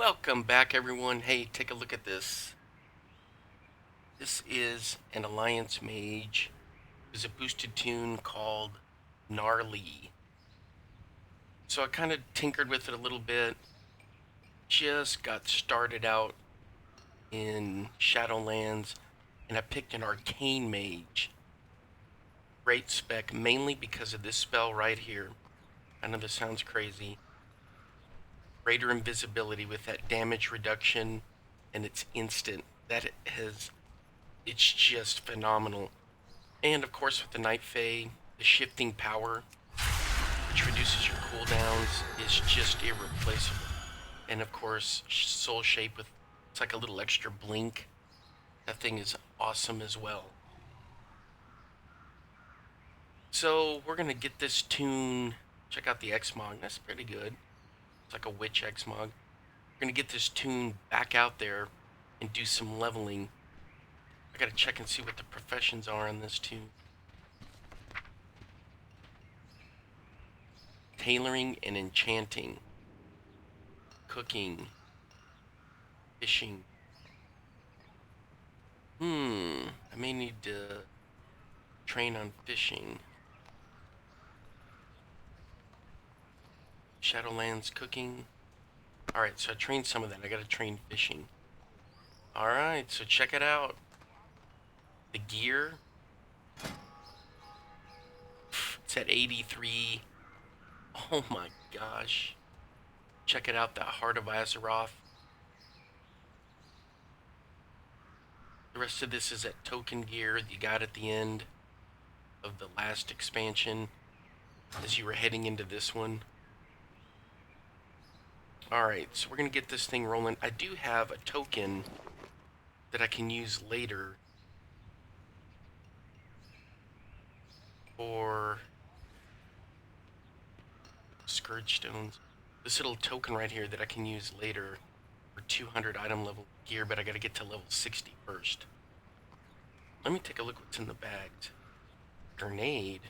Welcome back, everyone. Hey, take a look at this. This is an Alliance Mage. It's a boosted toon called Gnarly. So I kind of tinkered with it a little bit. Just got started out in Shadowlands, and I picked an Arcane Mage. Great spec, mainly because of this spell right here. I know this sounds crazy. Greater invisibility with that damage reduction, and it's instant. It's just phenomenal. And of course with the Night Fae, the shifting power, which reduces your cooldowns, is just irreplaceable. And of course, Soul Shape with, it's like a little extra blink. That thing is awesome as well. So we're gonna get this toon, check out the Xmog, that's pretty good. It's like a witch Xmog. We're gonna get this toon back out there and do some leveling. I gotta check and see what the professions are on this toon. Tailoring and enchanting, cooking, fishing. I may need to train on fishing. Shadowlands cooking. Alright, so I trained some of that. I gotta train fishing. Alright, so check it out. The gear. It's at 83. Oh my gosh. Check it out, the Heart of Azeroth. The rest of this is at token gear that you got at the end of the last expansion as you were heading into this one. Alright, so we're going to get this thing rolling. I do have a token that I can use later for Scourge Stones. This little token right here that I can use later for 200 item level gear, but I got to get to level 60 first. Let me take a look what's in the bags. Grenade.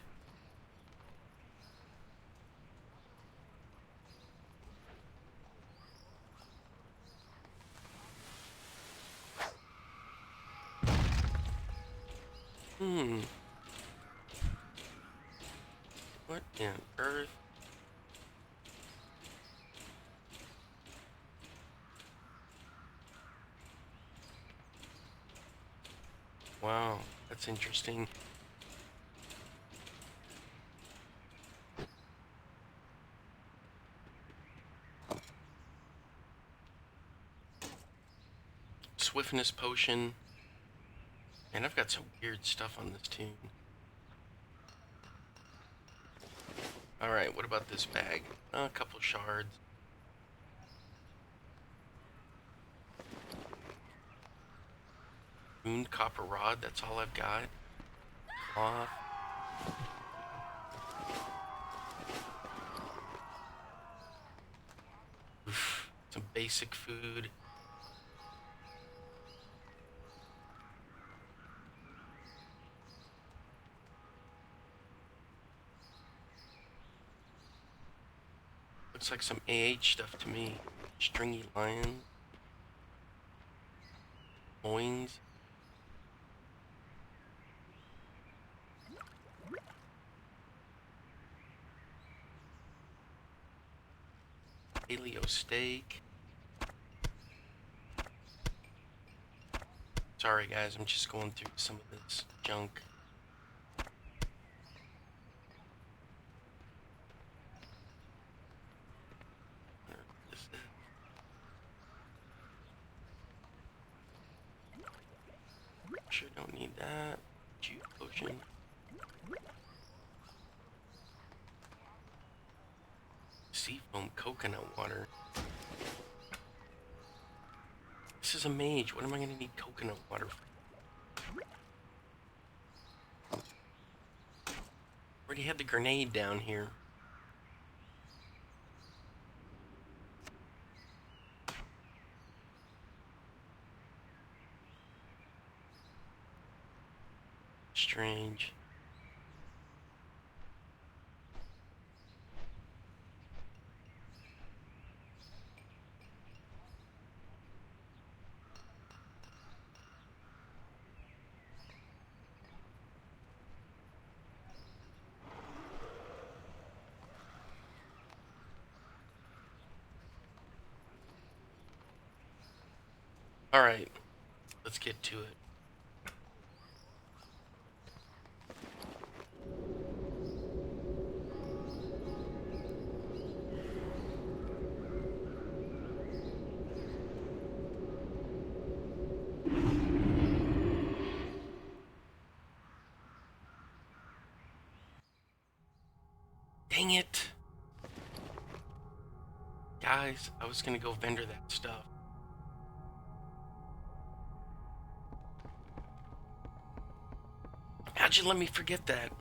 What in earth? Wow, that's interesting. Swiftness potion. And I've got some weird stuff on this toon. Alright, what about this bag? A couple shards. Mooned copper rod, that's all I've got. Cloth. Oof, some basic food. Looks like some AH stuff to me. Stringy lion. Loins. Paleo steak. Sorry guys, I'm just going through some of this junk. Sure don't need that. Juice potion. Seafoam coconut water. This is a mage. What am I going to need coconut water for? Already had the grenade down here. Strange. Alright, let's get to it. Dang it! Guys, I was gonna go vendor that stuff. How'd you let me forget that?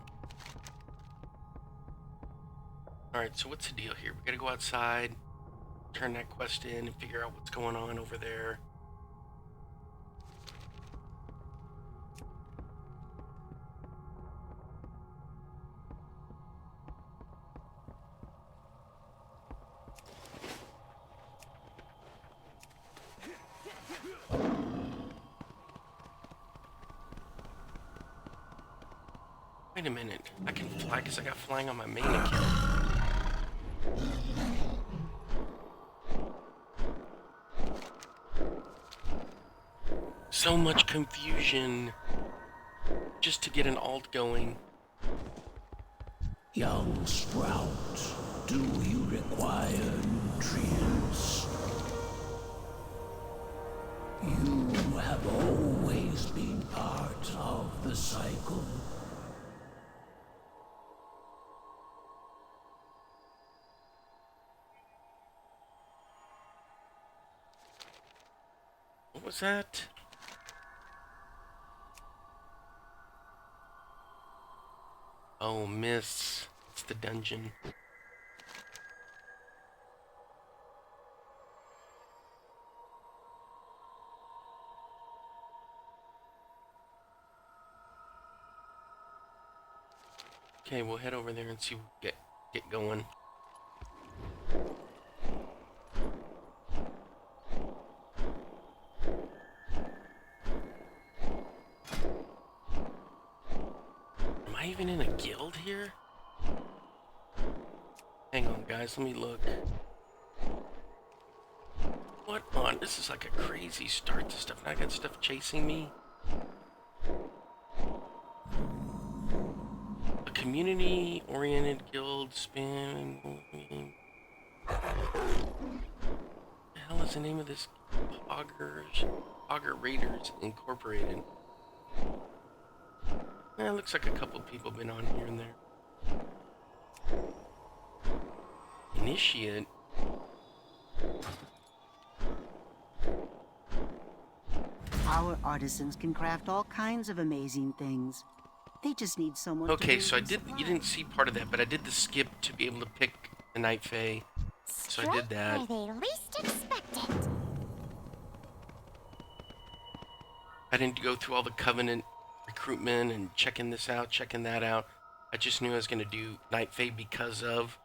Alright, so what's the deal here? We gotta go outside, turn that quest in, and figure out what's going on over there. Wait a minute, I can fly because I got flying on my main account. So much confusion just to get an alt going. Young sprout, do you require nutrients? You have always been part of the cycle. What was that? Oh, miss. It's the dungeon. Okay, we'll head over there and see what we get going. Am I even in a guild here? Hang on, guys, let me look. What on? This is like a crazy start to stuff. And I got stuff chasing me. A community-oriented guild spin. What the hell is the name of this? Auger Raiders Incorporated. It looks like a couple people been on here and there. Initiate. Our artisans can craft all kinds of amazing things. They just need someone Okay, to so I did. You didn't see part of that, but I did the skip to be able to pick the Night Fae. So I did that. Where they least expect it. I didn't go through all the Covenant recruitment and checking this out, checking that out. I just knew I was going to do Night Fae because of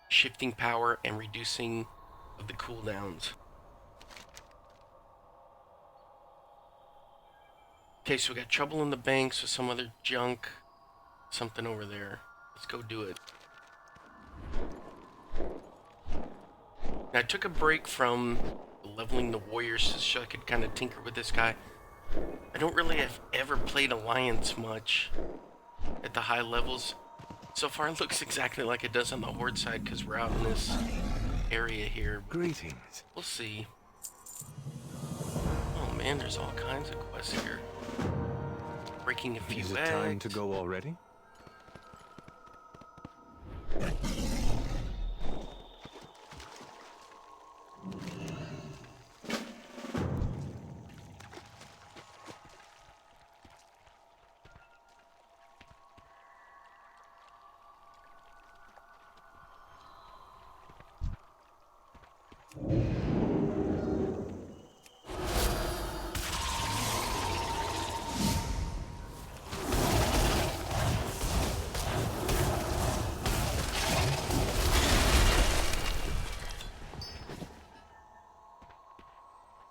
shifting power and reducing of the cooldowns. Okay, so we got trouble in the banks with some other junk. Something over there. Let's go do it. Now, I took a break from leveling the warriors so I could kind of tinker with this guy. I don't really have ever played Alliance much at the high levels. So far it looks exactly like it does on the Horde side because we're out in this area here. Greetings. We'll see. Oh man, there's all kinds of quests here. Breaking a few Is it eggs. time to go already?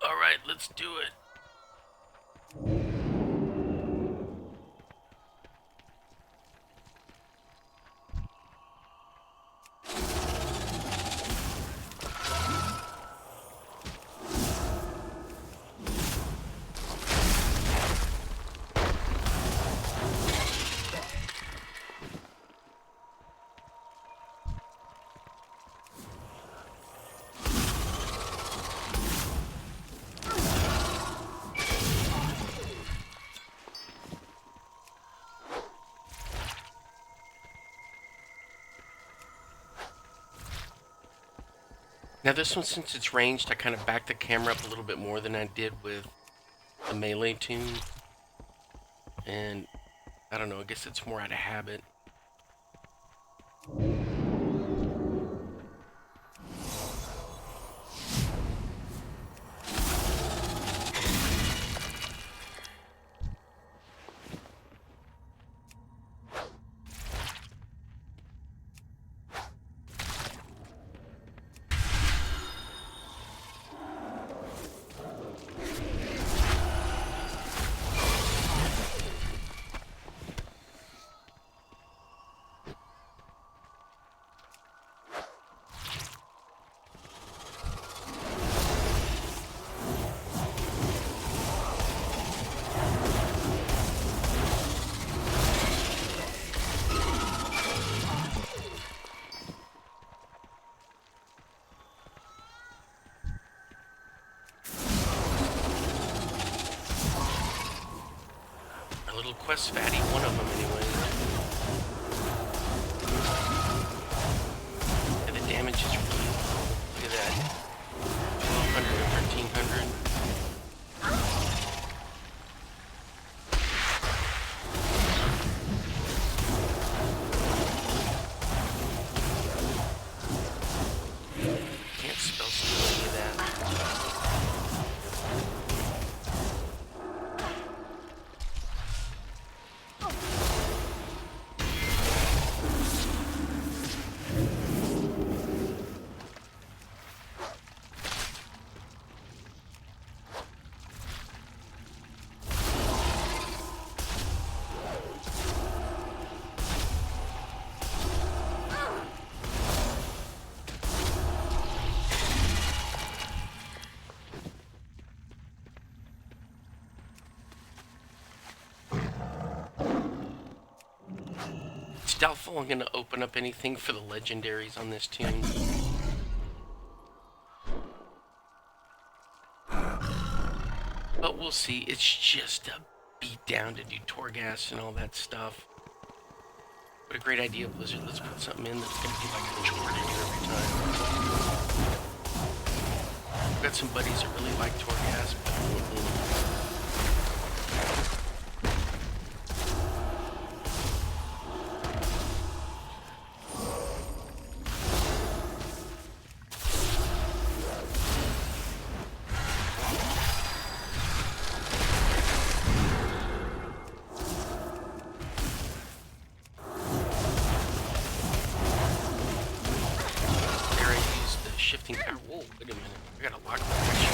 Alright, let's do it. Now this one, since it's ranged, I kind of backed the camera up a little bit more than I did with the melee Toon. And I don't know, I guess it's more out of habit. Quest fatty, one of them anyway. And the damage is really low. Look at that. 1200 or 1300. Can't spell steal any of that. Doubtful I'm gonna open up anything for the legendaries on this Toon. But we'll see. It's just a beat down to do Torghast and all that stuff. What a great idea, Blizzard. Let's put something in that's gonna be like a chore to do every time. I've got some buddies that really like Torghast, but whoa, wait a minute. I gotta lock my first.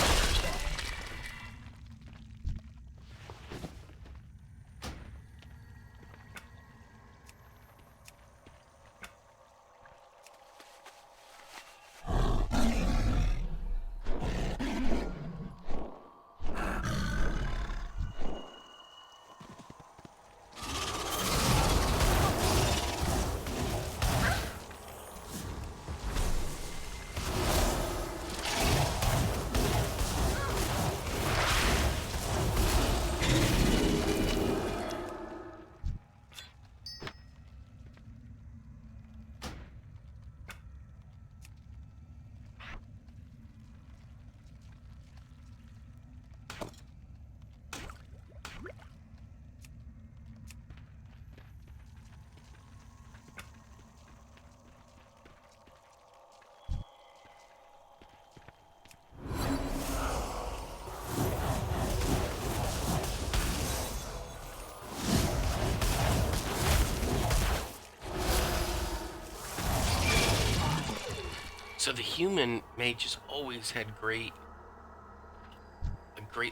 So the human mage has always had a great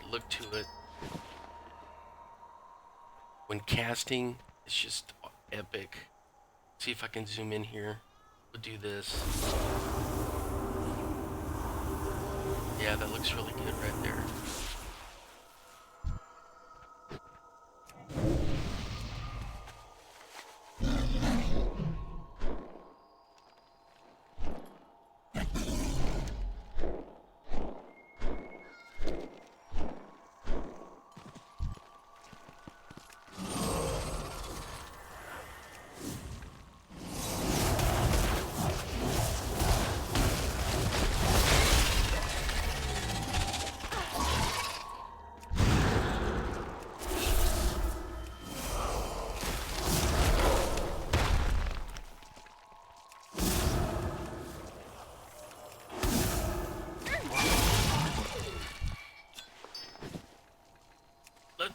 look to it. When casting, it's just epic. See if I can zoom in here. We'll do this. Yeah, that looks really good right there.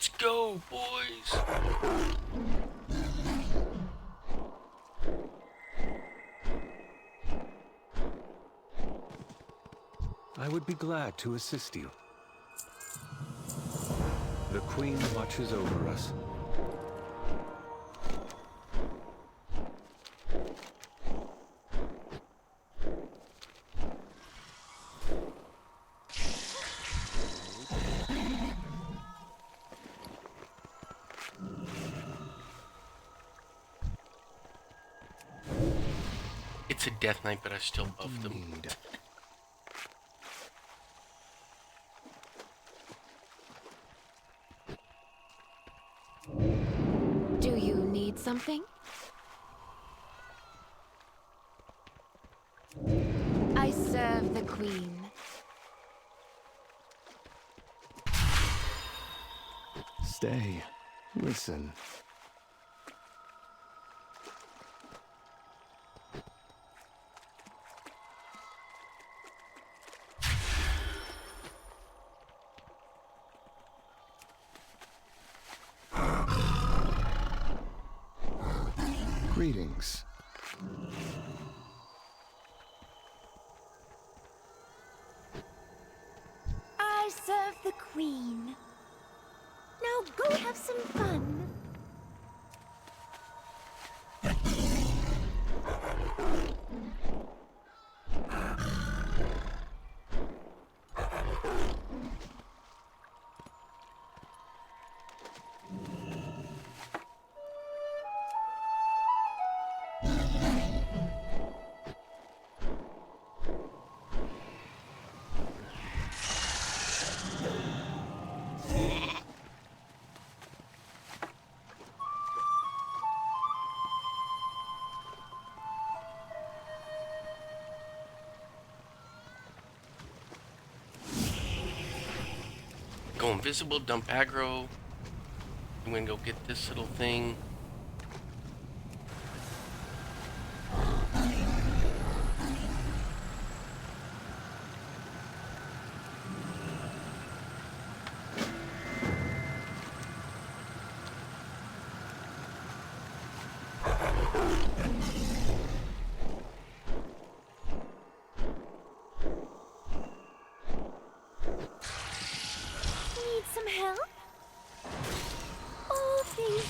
Let's go, boys! I would be glad to assist you. The Queen watches over us. It's a death knight, but I still buff them. Do you need something? I serve the Queen. Stay. Listen. Greetings. I serve the Queen. Now go have some fun. Go invisible, dump aggro. I'm gonna go get this little thing. Need some help? Oh, please.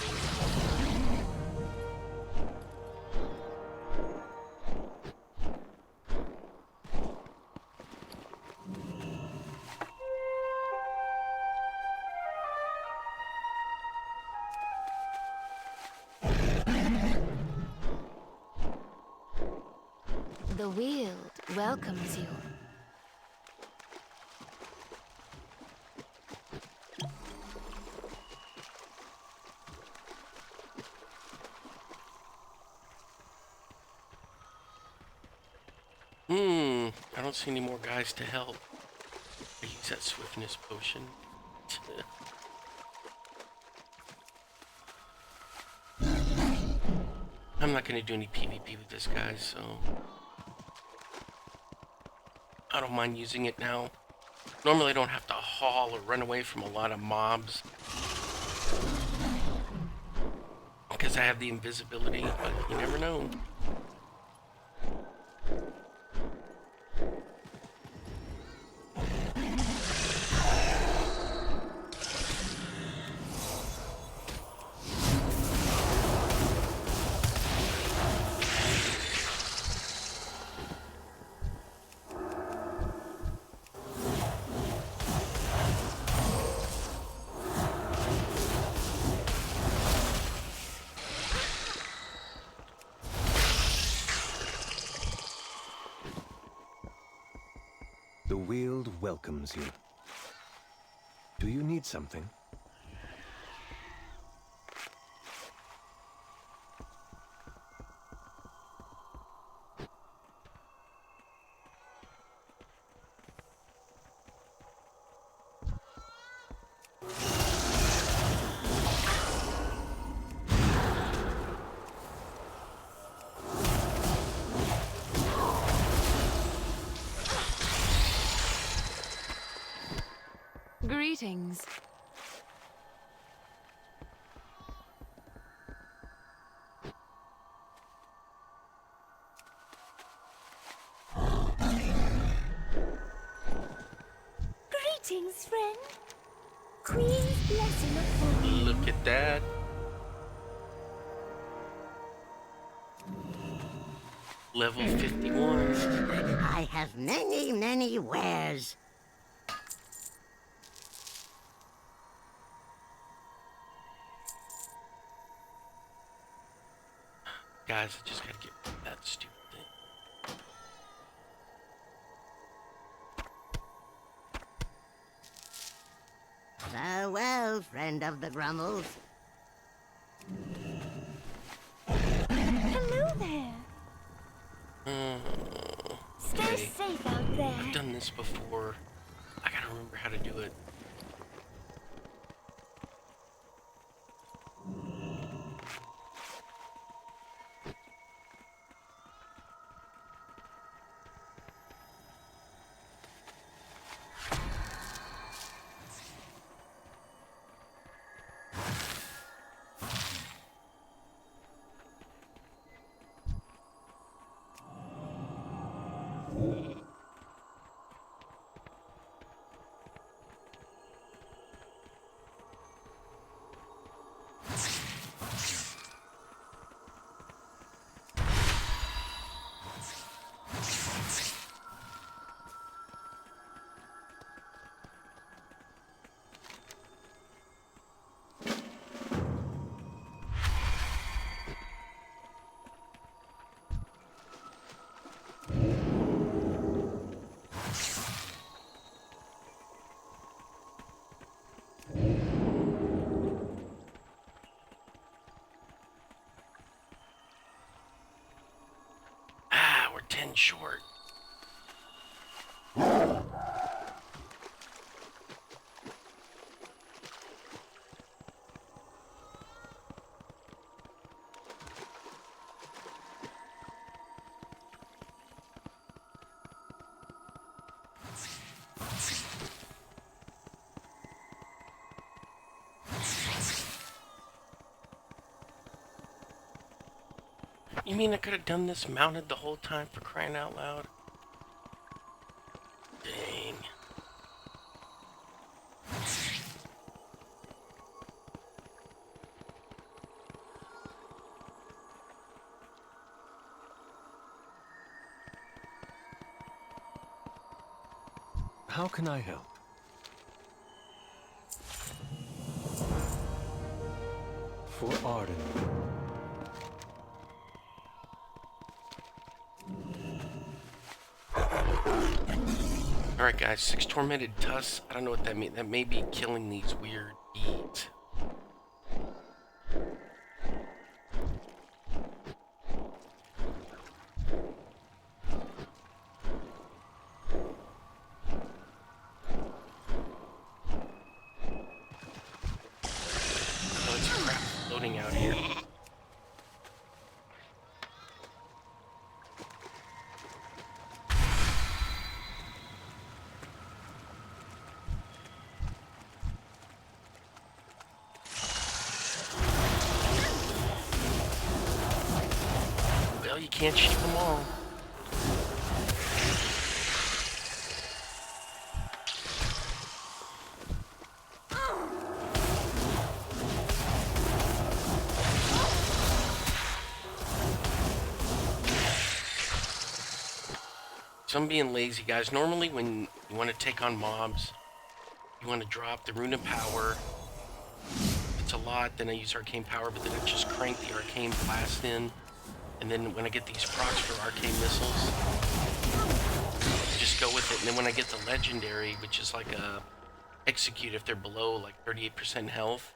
The Weald welcomes you. I don't see any more guys to help. I use that swiftness potion. I'm not gonna do any PvP with this guy, so I don't mind using it now. Normally I don't have to haul or run away from a lot of mobs because I have the invisibility, but you never know. The Weald welcomes you. Do you need something? Greetings. Queen's blessing upon you. Look at that. Level 51. I have many, many wares. Guys, I just gotta get rid of that stupid thing. Farewell, friend of the Grummles. Hello there. Stay Okay. safe out there. I've done this before. I gotta remember how to do it. Ah, we're 10 short. You mean I could have done this mounted the whole time, for crying out loud? Dang. How can I help? For Arden. Alright guys, 6 tormented tusks. I don't know what that means. That may be killing these weird beads. Oh, it's crap floating out here. Well, you can't shoot them all. So I'm being lazy, guys. Normally when you want to take on mobs, you want to drop the Rune of Power. It's a lot, then I use Arcane Power, but then I just crank the Arcane Blast in. And then when I get these procs for Arcane Missiles, just go with it. And then when I get the Legendary, which is like a Execute if they're below like 38% health,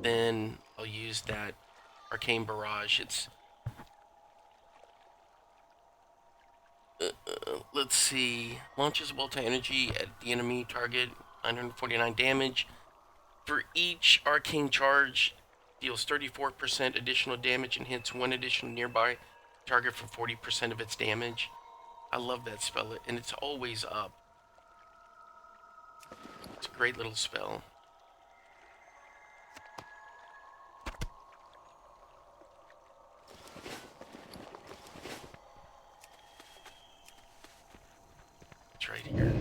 then I'll use that Arcane Barrage. It's let's see, launches a multi-energy at the enemy target, 949 damage. For each arcane charge, deals 34% additional damage and hits one additional nearby target for 40% of its damage. I love that spell, and it's always up. It's a great little spell. It's right here.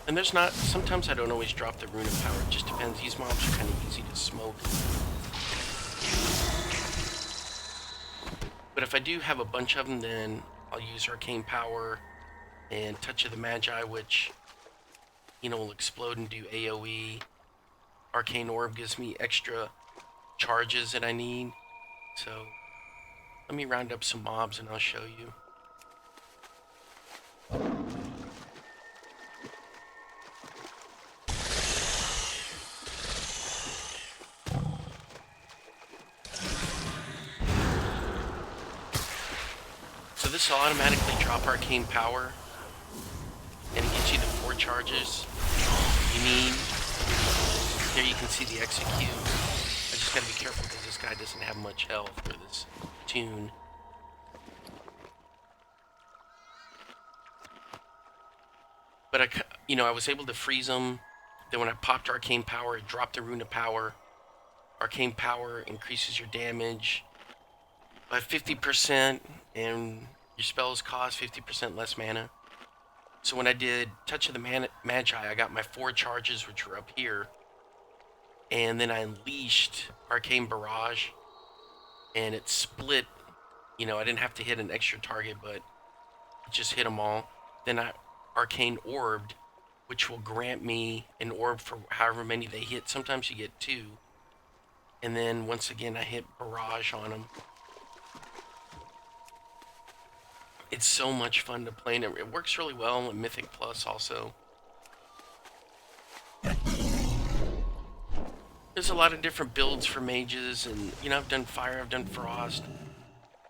And there's not, sometimes I don't always drop the Rune of Power, it just depends. These mobs are kind of easy to smoke. But if I do have a bunch of them, then I'll use Arcane Power and Touch of the Magi, which, you know, will explode and do AoE. Arcane Orb gives me extra charges that I need. So, let me round up some mobs and I'll show you. So this will automatically drop Arcane Power, and it gives you the 4 charges you need. Here you can see the execute. I just gotta be careful because this guy doesn't have much health for this Toon. But I was able to freeze him. Then when I popped Arcane Power, it dropped the Rune of Power. Arcane Power increases your damage by 50%, and your spells cost 50% less mana. So when I did Touch of the Magi, I got my 4 charges, which were up here. And then I unleashed Arcane Barrage, and it split. I didn't have to hit an extra target, but it just hit them all. Then I Arcane Orbed, which will grant me an orb for however many they hit. Sometimes you get 2. And then once again, I hit Barrage on them. It's so much fun to play, and it works really well in Mythic Plus also. There's a lot of different builds for mages, and I've done fire, I've done frost.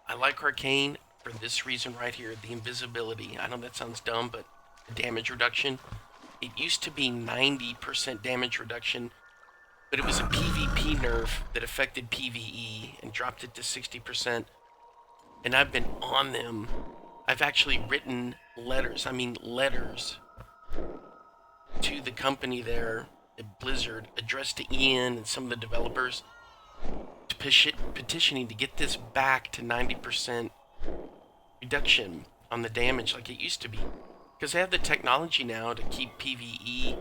I like Arcane for this reason right here, the invisibility. I know that sounds dumb, but the damage reduction. It used to be 90% damage reduction, but it was a PvP nerf that affected PvE and dropped it to 60%. And I've been on them. I've actually written letters to the company there at Blizzard, addressed to Ian and some of the developers, to petitioning to get this back to 90% reduction on the damage like it used to be. Because they have the technology now to keep PvE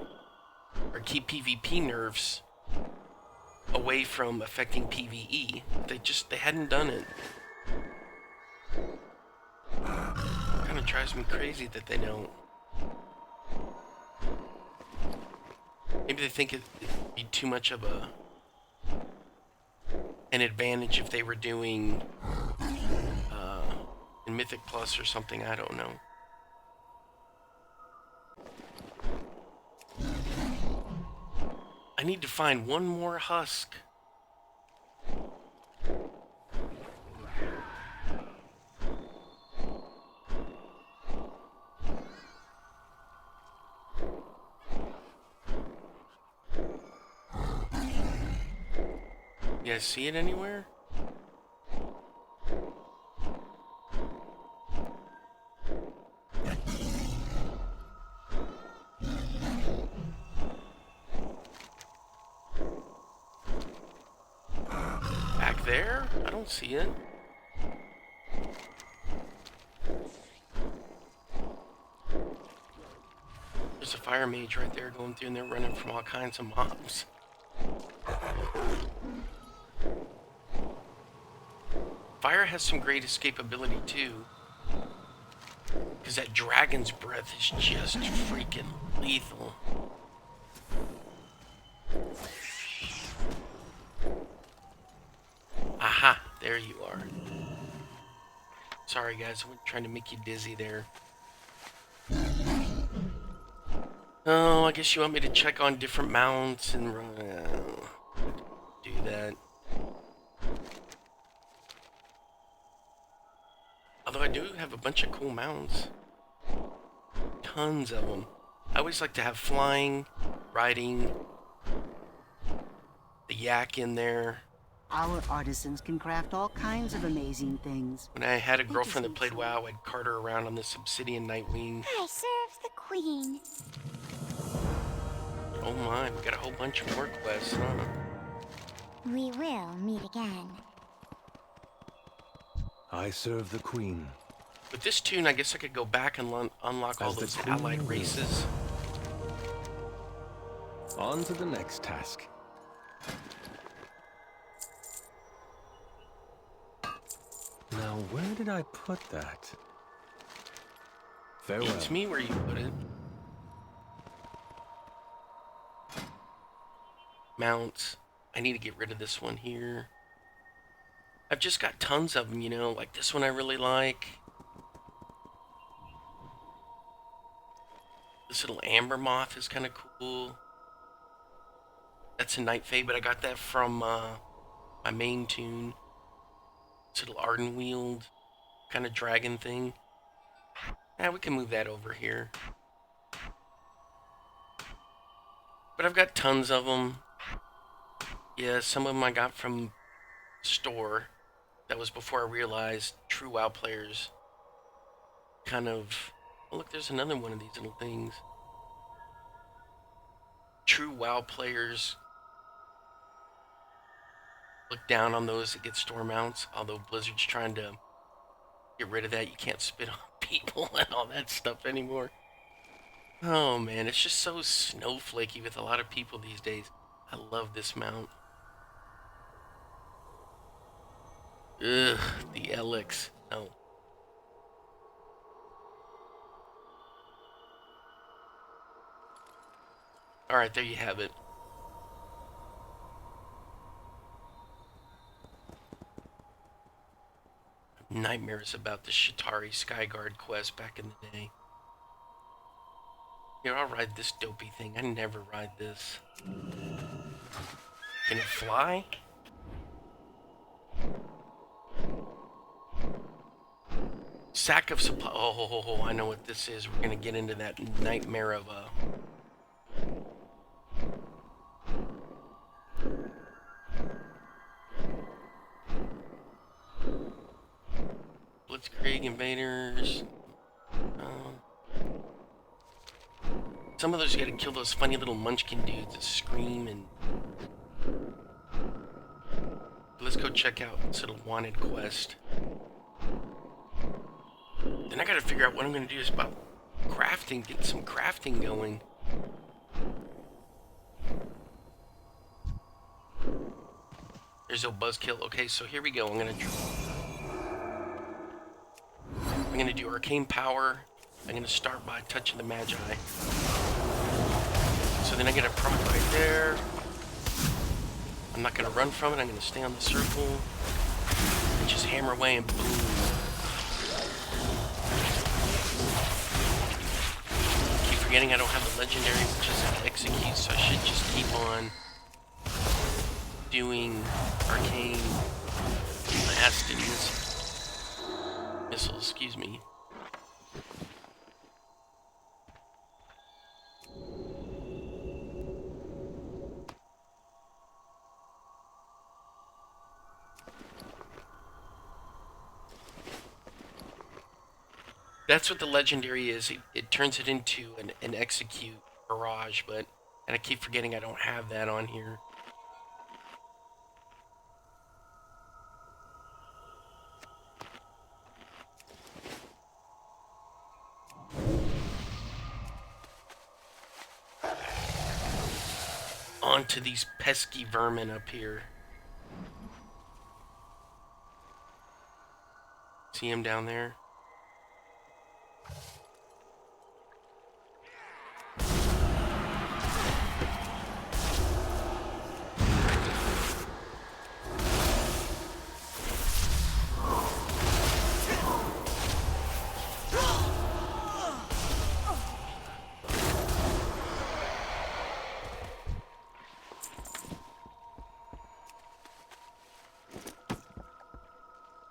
or keep PvP nerfs away from affecting PvE. They hadn't done it. Kind of drives me crazy that they don't. Maybe they think it'd be too much of an advantage if they were doing in Mythic Plus or something. I don't know. I need to find one more husk. You guys see it anywhere? Back there? I don't see it. There's a fire mage right there going through, and they're running from all kinds of mobs. Fire has some great escapability too, because that dragon's breath is just freaking lethal. Aha, there you are. Sorry guys, I wasn't trying to make you dizzy there. Oh, I guess you want me to check on different mounts and do that. Although I do have a bunch of cool mounts. Tons of them. I always like to have flying, riding, the yak in there. Our artisans can craft all kinds of amazing things. When I had a girlfriend that played WoW, I'd cart her around on this obsidian Nightwing. I serve the queen. Oh my, we got a whole bunch of more quests, huh? We will meet again. I serve the queen. With this Toon, I guess I could go back and unlock all As the those queen allied wills. races. On to the next task. Now, where did I put that? Farewell. Beats me where you put it. Mounts. I need to get rid of this one here. I've just got tons of them, you know, like this one I really like. This little amber moth is kind of cool. That's a night fade, but I got that from my main Toon. This little Arden Wield kind of dragon thing. Yeah, we can move that over here. But I've got tons of them. Yeah, some of them I got from store. That was before I realized true WoW players kind of... Oh, look, there's another one of these little things. True WoW players look down on those that get store mounts, although Blizzard's trying to get rid of that. You can't spit on people and all that stuff anymore. Oh man, it's just so snowflakey with a lot of people these days. I love this mount. Ugh, the Elix. No. Alright, there you have it. Nightmares about the Shatari Skyguard quest back in the day. Here, I'll ride this dopey thing. I never ride this. Can it fly? Sack of supply. Oh, I know what this is. We're gonna get into that nightmare of Blitzkrieg invaders. Some of those you gotta kill those funny little munchkin dudes that scream and... Let's go check out this little wanted quest. Then I gotta figure out what I'm gonna do is about crafting, get some crafting going. There's a buzzkill. Okay, so here we go. I'm gonna do arcane power. I'm gonna start by touching the Magi. So then I get a proc right there. I'm not gonna run from it. I'm gonna stay on the circle and just hammer away and boom. Keep forgetting I don't have the legendary, which is an execute, so I should just keep on doing arcane blast and missiles, excuse me. That's what the legendary is. It turns it into an execute barrage, and I keep forgetting I don't have that on here. Onto these pesky vermin up here. See him down there?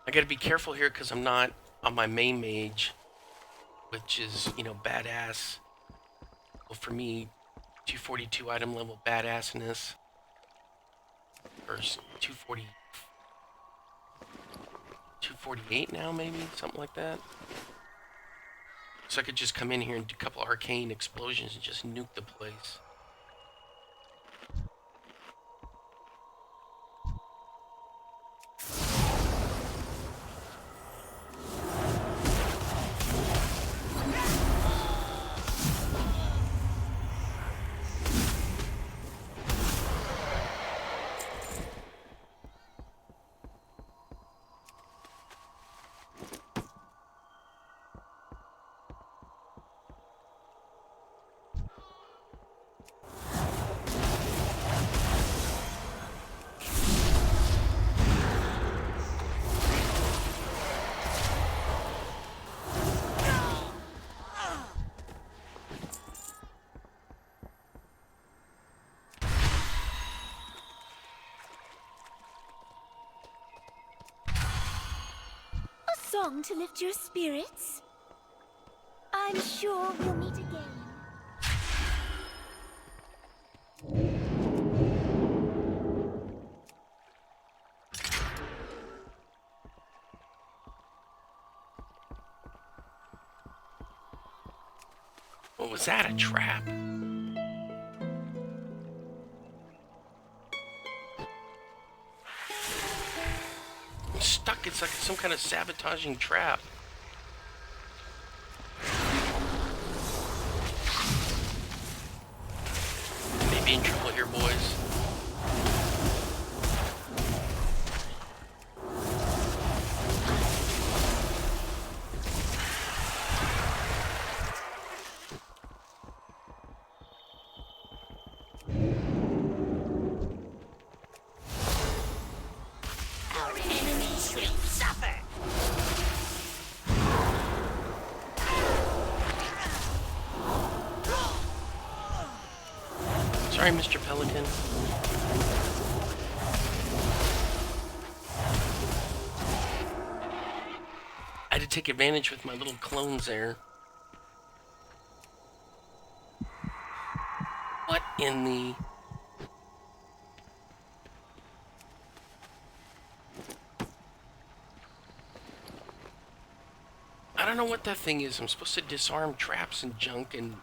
I gotta be careful here because I'm not on my main mage, which is, you know, badass. Well, for me, 242 item level badassness. Or 248 now, maybe? Something like that. So I could just come in here and do a couple arcane explosions and just nuke the place. song to lift your spirits? I'm sure we'll meet again. What was that, a trap? I'm stuck. It's like some kind of sabotaging trap. Maybe in trouble here, boys. Our enemies will suffer. Sorry, Mr. Pelican. I had to take advantage with my little clones there. What in the... I don't know what that thing is. I'm supposed to disarm traps and junk and...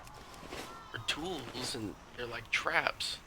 or tools, and they're like traps.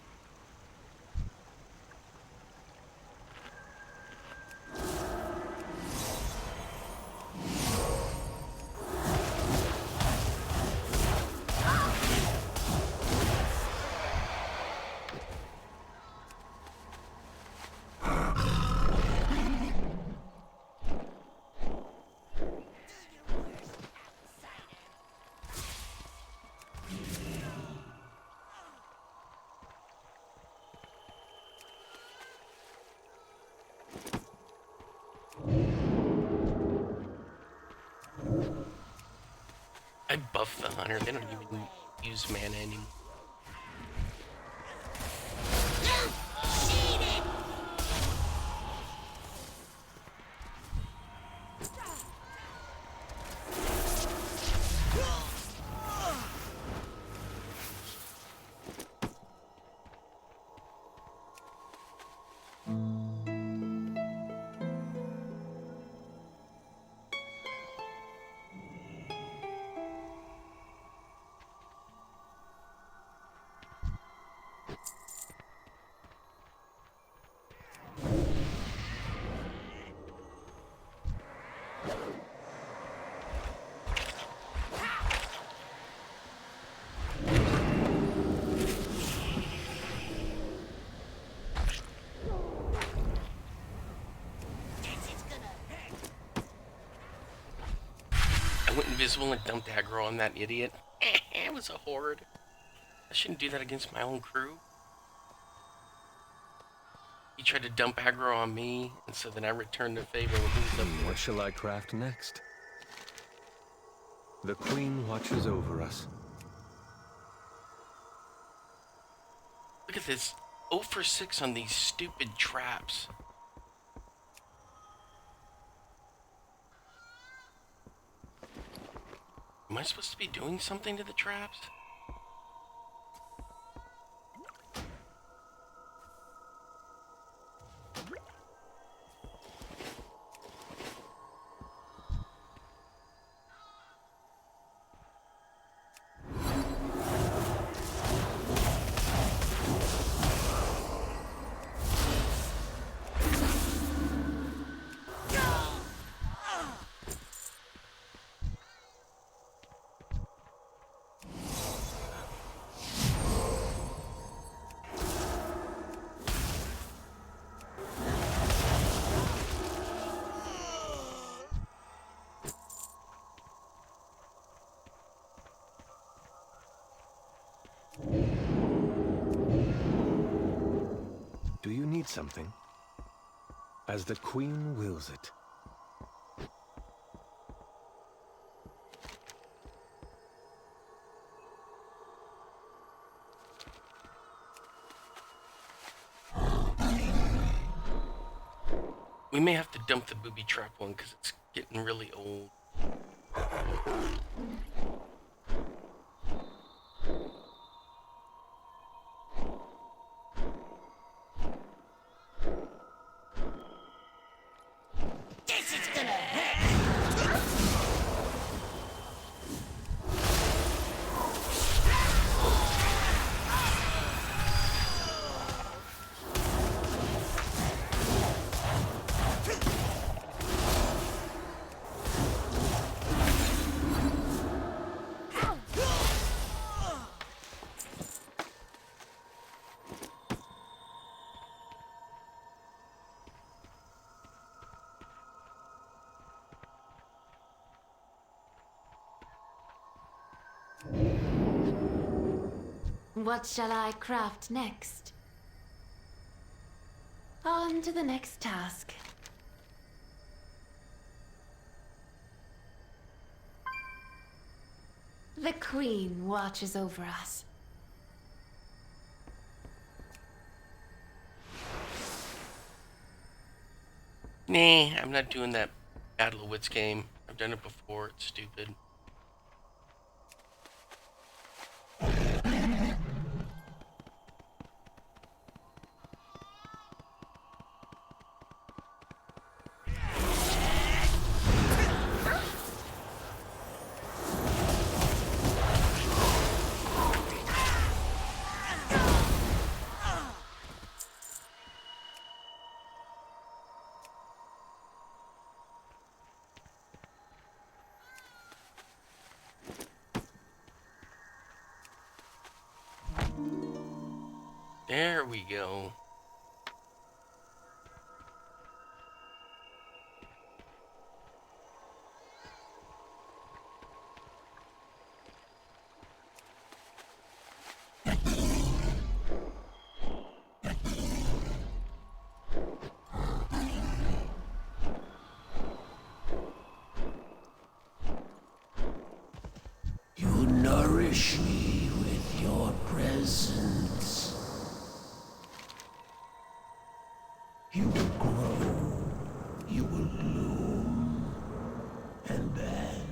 I buff the hunter. They don't even use mana anymore. Went invisible and dumped aggro on that idiot. It was a horde. I shouldn't do that against my own crew. He tried to dump aggro on me, and so then I returned the favor when he was up What there. shall I craft next? The Queen watches over us. Look at this. 0 for 6 on these stupid traps. Am I supposed to be doing something to the traps? Do you need something? As the Queen wills it. We may have to dump the booby trap one because it's Getting really old. What shall I craft next? On to the next task. The Queen watches over us. Nah, I'm not doing that Battle of Wits game. I've done it before. It's stupid. There we go. You nourish me with your presence. You will grow, you will bloom, and then...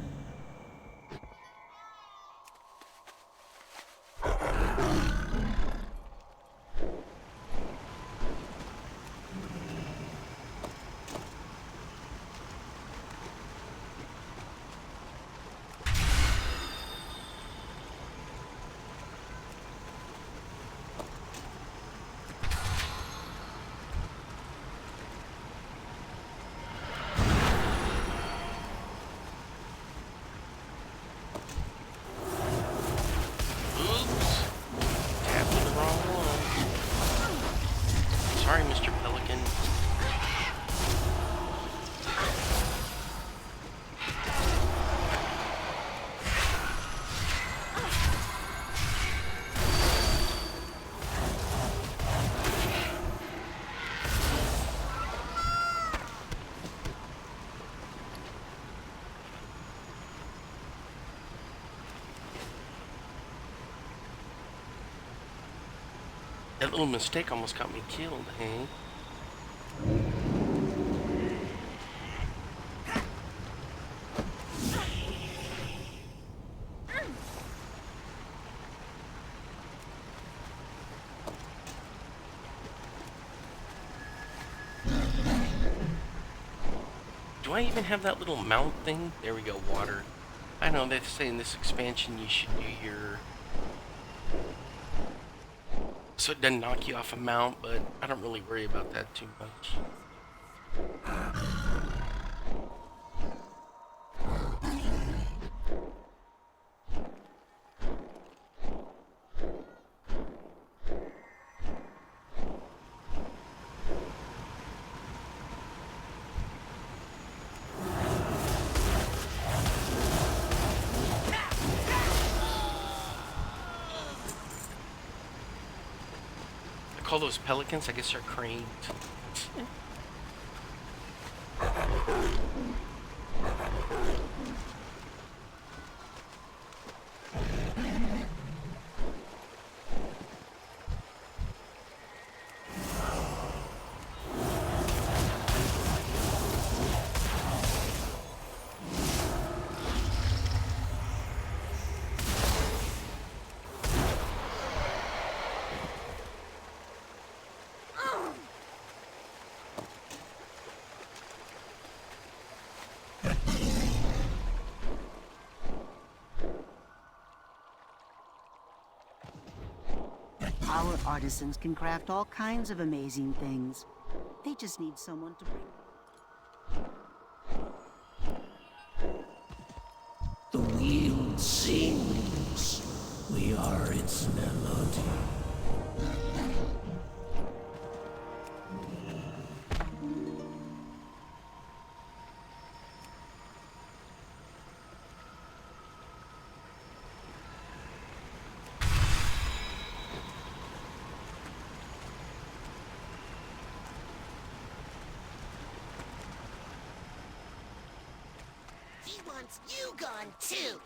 Oops. Tapped the wrong one. Sorry, Mr. Pelican. That little mistake almost got me killed, eh? Do I even have that little mount thing? There we go, water. I know they say in this expansion you should do your... so it doesn't knock you off a mount, but I don't really worry about that too much. Call those pelicans, I guess they're cranes. Our artisans can craft all kinds of amazing things. They just need someone to bring... The wheel sings. We are its melody. He wants you gone too.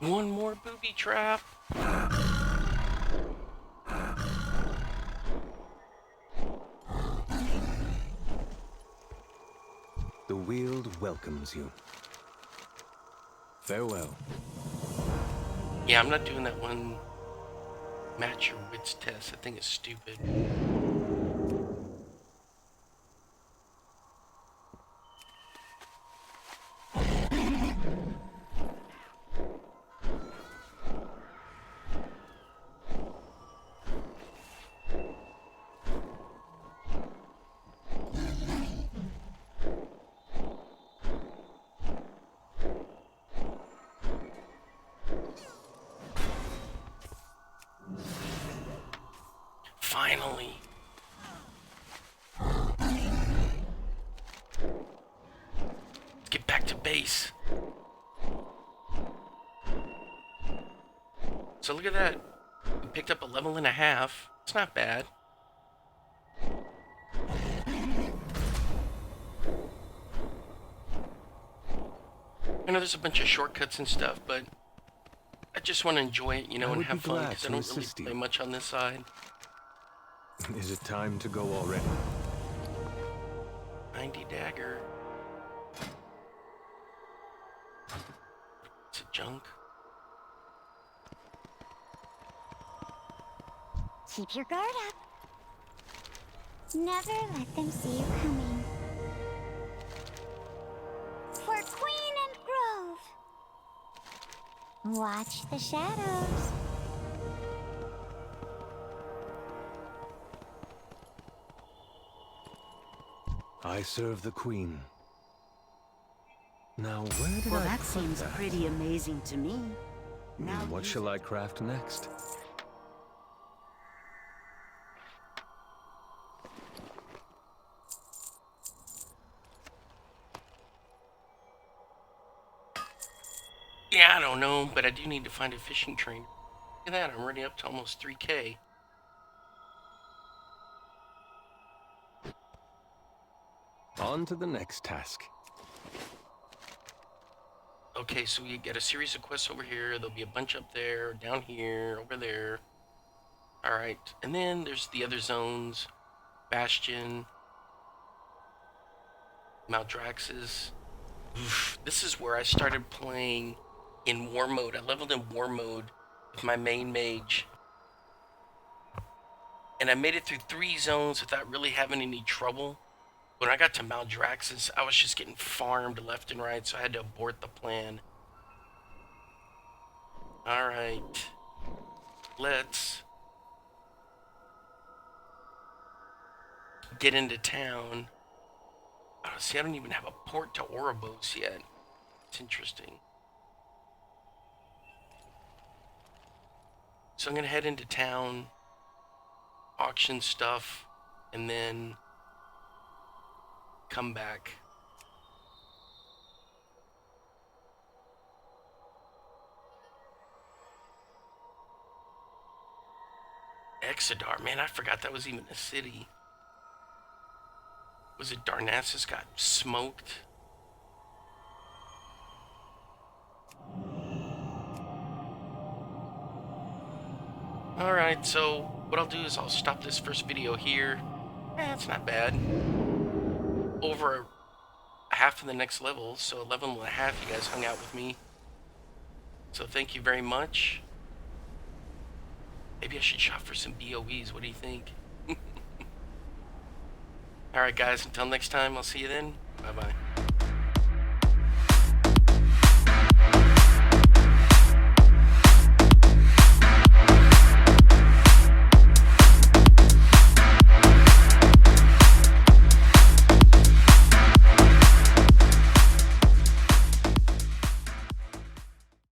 One more booby trap. The Weald welcomes you. Farewell. Yeah, I'm not doing that one match your wits test. I think it's stupid. Finally. Let's get back to base. So look at that. We picked up a level and a half. It's not bad. I know there's a bunch of shortcuts and stuff, but I just want to enjoy it, you know, I and would have be fun, glad because I to don't really assist play you. much on this side. Is it time to go already? 90 dagger. It's a junk. Keep your guard up. Never let them see you coming. For Queen and Grove. Watch the shadows. I serve the Queen. Now, where did Well, I that put seems that? pretty amazing to me. Now What use shall it. I craft next? Yeah, I don't know, but I do need to find a fishing trainer. Look at that, I'm already up to almost 3K. On to the next task. Okay, so we get a series of quests over here. There'll be a bunch up there, down here, over there. Alright, and then there's the other zones. Bastion. Maldraxxus. Oof, this is where I started playing in war mode. I leveled in war mode with my main mage. And I made it through 3 zones without really having any trouble. When I got to Maldraxxus, I was just getting farmed left and right, so I had to abort the plan. Alright. Let's get into town. Oh, see, I don't even have a port to Oribos yet. It's interesting. So I'm gonna head into town, auction stuff, and then come back. Exodar, man, I forgot that was even a city. Was it Darnassus got smoked? Alright, so what I'll do is I'll stop this first video here. It's not bad. Over half of the next level, so 11 and a half, you guys hung out with me. So thank you very much. Maybe I should shop for some BOEs. What do you think? Alright guys, until next time, I'll see you then. Bye-bye.